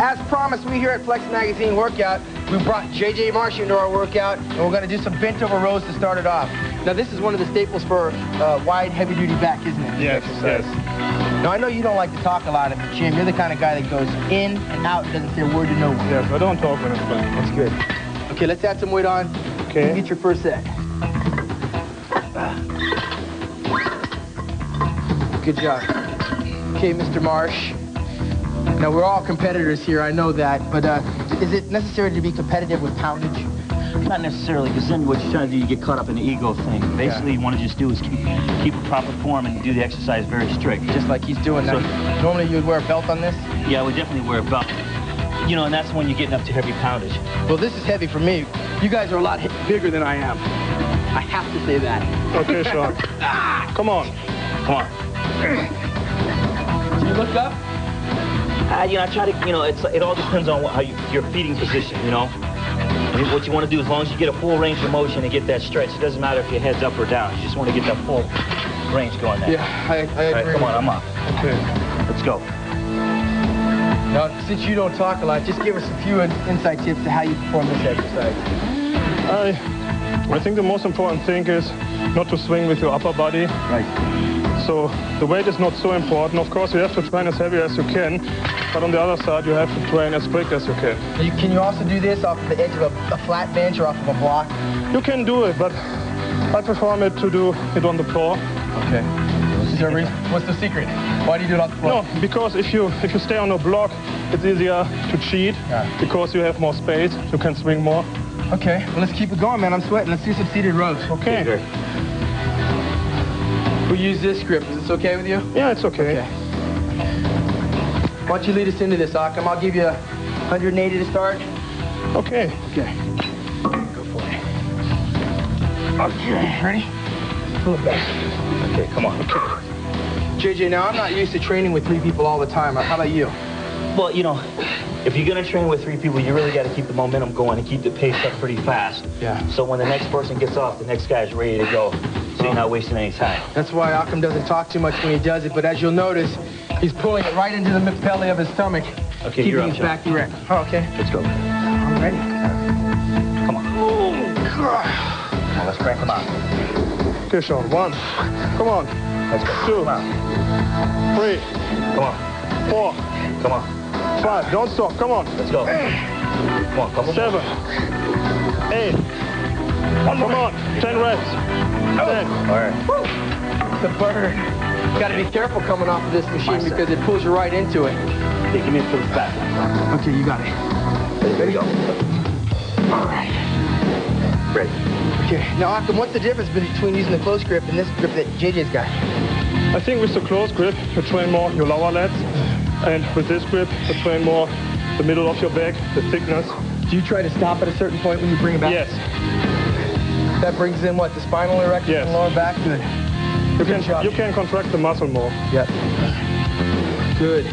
As promised, we here at Flex Magazine Workout, we brought JJ Marsh into our workout, and we're going to do some bent over rows to start it off. Now, this is one of the staples for wide, heavy-duty back, isn't it? Yes, yes. Now, I know you don't like to talk a lot at the gym. You're the kind of guy that goes in and out and doesn't say a word to no one. Yes, I don't talk when I'm playing. That's good. Okay, let's add some weight on. Okay. Get your first set. Good job. Okay, Mr. Marsh. Now, we're all competitors here, I know that, but is it necessary to be competitive with poundage? Not necessarily, because then what you're trying to do, you get caught up in the ego thing. Basically, you want to just do is keep a proper form and do the exercise very strict. Just like he's doing now. Normally, you would wear a belt on this? Yeah, I would definitely wear a belt. You know, and that's when you're getting up to heavy poundage. Well, this is heavy for me. You guys are a lot bigger than I am. I have to say that. Okay, Sean. Come on. Come on. Do you look up? You know, I try to, you know, it all depends on your feeding position, you know. I mean, what you want to do, as long as you get a full range of motion and get that stretch, it doesn't matter if your head's up or down. You just want to get that full range going there. Yeah, I agree. All right, come on, I'm up. Okay. Let's go. Now, since you don't talk a lot, just give us a few insight tips to how you perform this exercise. I think the most important thing is not to swing with your upper body. Right. So the weight is not so important. Of course, you have to train as heavy as you can, but on the other side, you have to train as quick as you can. Can you also do this off the edge of a flat bench or off of a block? You can do it, but I prefer to do it on the floor. Okay. What's the secret? Why do you do it on the floor? No, because if you stay on a block, it's easier to cheat because you have more space. You can swing more. Okay, well, let's keep it going, man. I'm sweating. Let's do some seated rows. Okay. We use this grip. Is this okay with you? Yeah, it's okay. Why don't you lead us into this, Achim? I'll give you 180 to start. Okay. Okay. Go for it. Okay, ready? Pull it back. Okay, come on. JJ, now I'm not used to training with 3 people all the time. How about you? Well, you know, if you're going to train with 3 people, you really got to keep the momentum going and keep the pace up pretty fast. Yeah. So when the next person gets off, the next guy's ready to go. So you're not wasting any time. That's why Achim doesn't talk too much when he does it, but as you'll notice, he's pulling it right into the belly of his stomach, Okay, keeping you're up, his John. back erect. Oh, okay. Let's go. I'm ready. Come on. Come on, let's crank them out. Okay, Sean. 1. Come on. Let's go. 2. Come on. 3. Come on. 4. Come on. 5. Don't stop. Come on. Let's go. Come on, couple 7. 8. Come on. 10 reps. 10. All right. The burn. Got to be careful coming off of this machine because it pulls you right into it. Okay, give me a push back. Okay, you got it. Ready to go. All right. Ready. Okay, now Achim, what's the difference between using the close grip and this grip that JJ's got? I think with the close grip, you train more your lower lats. And with this grip, you train more the middle of your back, the thickness. Do you try to stop at a certain point when you bring it back? Yes. That brings in what, the spinal erection Yes. and lower back? Good. You can contract the muscle more. Yep. Good.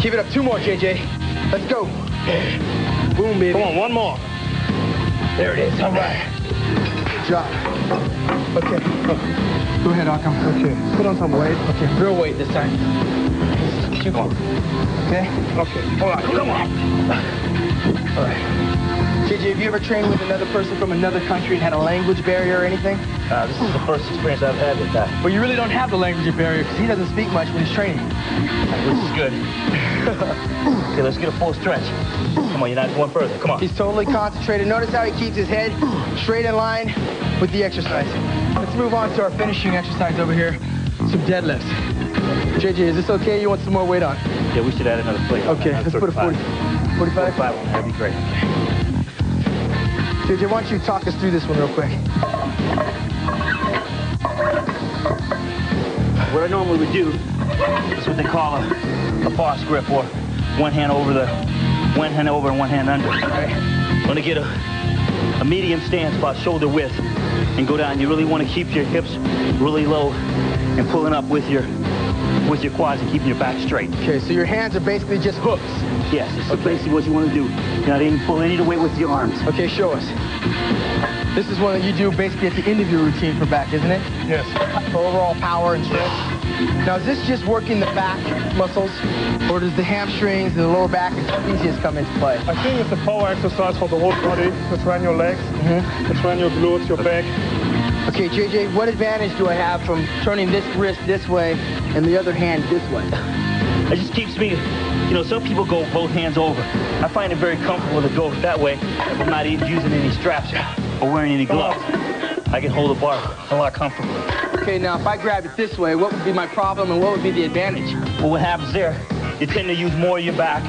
Keep it up. 2 more, JJ. Let's go. Boom, baby. Come on, 1 more. There it is. All right. Good job. Okay. Go ahead, Achim. Okay. Put on some weight. Okay, real weight this time. Keep on. Okay? Okay. Hold on. Come on. All right. JJ, have you ever trained with another person from another country and had a language barrier or anything? This is the first experience I've had with that. Well, you really don't have the language barrier because he doesn't speak much when he's training. This is good. Okay, let's get a full stretch. Come on, you're not going further. Come on. He's totally concentrated. Notice how he keeps his head straight in line with the exercise. Let's move on to our finishing exercise over here, some deadlifts. JJ, is this okay? You want some more weight on? Yeah, we should add another plate. Okay, let's put a 40. 45? 45 one, that'd be great. JJ, why don't you talk us through this one real quick? What I normally would do is what they call a boss grip, or one hand over and one hand under. Right. Want to get a medium stance about shoulder width and go down. You really want to keep your hips really low and pulling up with your quads and keeping your back straight. Okay, so your hands are basically just hooks. Yes, this is basically what you want to do. You're not aiming to pull any of the weight with your arms. Okay, show us. This is one that you do basically at the end of your routine for back, isn't it? Yes. For overall power and strength. Now, is this just working the back muscles, or does the hamstrings and the lower back and trapezius come into play? I think it's a power exercise for the whole body. You train your legs, you train your glutes, your back. Okay, JJ, what advantage do I have from turning this wrist this way and the other hand this way? It just keeps me, you know, some people go both hands over. I find it very comfortable to go that way if I'm not even using any straps or wearing any gloves. I can hold the bar a lot comfortably. Okay, now if I grabbed it this way, what would be my problem and what would be the advantage? Well, what happens there, you tend to use more of your back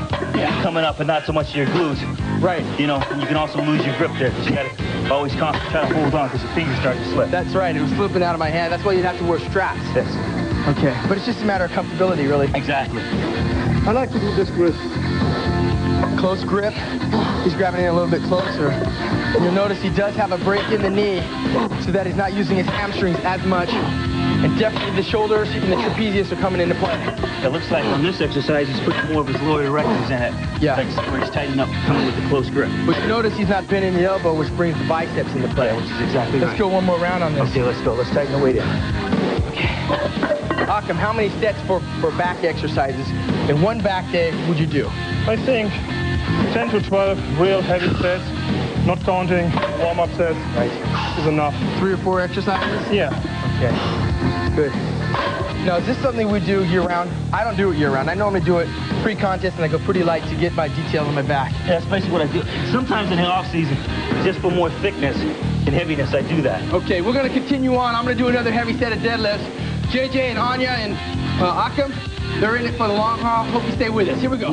coming up and not so much of your glutes. Right. You know, and you can also lose your grip there because you got to always try to hold on because your fingers start to slip. That's right. It was slipping out of my hand. That's why you'd have to wear straps. Yes. Okay, but it's just a matter of comfortability, really. Exactly. I like to do this grip. Close grip. He's grabbing it a little bit closer. And you'll notice he does have a break in the knee so that he's not using his hamstrings as much. And definitely the shoulders and the trapezius are coming into play. It looks like on this exercise, he's putting more of his lower erectors in it. Yeah. Like where he's tightening up, coming with the close grip. But you notice he's not bending the elbow, which brings the biceps into play. Yeah, which is exactly Let's go one more round on this. Okay, let's go. Let's tighten the weight in. Achim, how many sets for back exercises in one back day would you do? I think 10 to 12 real heavy sets, not counting warm-up sets, is enough. 3 or 4 exercises? Yeah. Okay, good. Now, is this something we do year-round? I don't do it year-round. I normally do it pre-contest, and I go pretty light to get my details on my back. Yeah, that's basically what I do. Sometimes in the off-season, just for more thickness and heaviness, I do that. Okay, we're going to continue on. I'm going to do another heavy set of deadlifts. JJ and Anya and Achim, they're in it for the long haul. Hope you stay with us. Here we go.